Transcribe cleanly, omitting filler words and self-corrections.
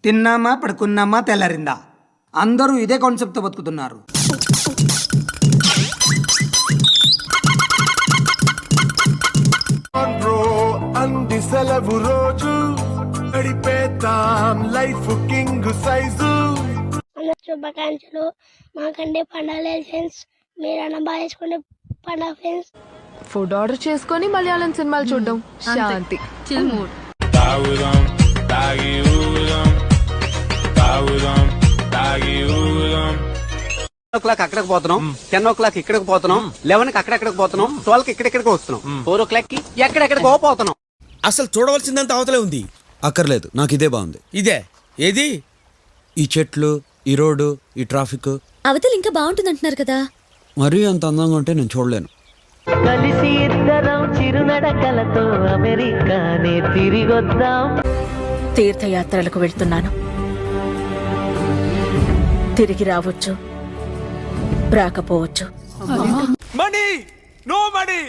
తిన్నామా పడుకున్నామా తెల్లారిందా అందరూ ఇదే కాన్సెప్ట్తో బతుకుతున్నారు. సెలవు రోజు గడిపేద్దాం లైఫ్ కింగ్ సైజు. శుభాకాంక్షలు. మాకంటే పండుగ ఫ్రెండ్స్, మీరన్నా బాగా చేసుకునే పండుగ ఫ్రెండ్స్. ఫుడ్ ఆర్డర్ చేసుకొని మలయాళం సినిమాలు చూడడం శాంతి. Chill mood. o'clock అక్కడికి పోతున్నాం, 10 ఇక్కడికి పోతున్నాం, 11 అక్కడెక్కడికి పోతున్నాం, 12 ఇక్కడెక్కడికి వస్తున్నాం, 4 కి ఎక్కడెక్కడికో పోతున్నాం. అసలు చూడవలసిందంత అవతలే ఉంది. అక్కర్లేదు, నాకు ఇదే బాగుంది. ఇదే ఏది? ఈ చెట్లు, ఈ రోడ్డు, ఈ ట్రాఫిక్. అవతల ఇంకా బాగుంటుంది అంటున్నారు కదా. మరీ అంత అందంగా ఉంటే నేను చూడలేను. కలిసి ఇద్దరం చిరునడకలతో అమెరికానే తిరిగొద్దాం. తీర్థయాత్రలకు వెళ్తున్నాను. తిరిగి రావచ్చు, రాకపోవచ్చు. Money no money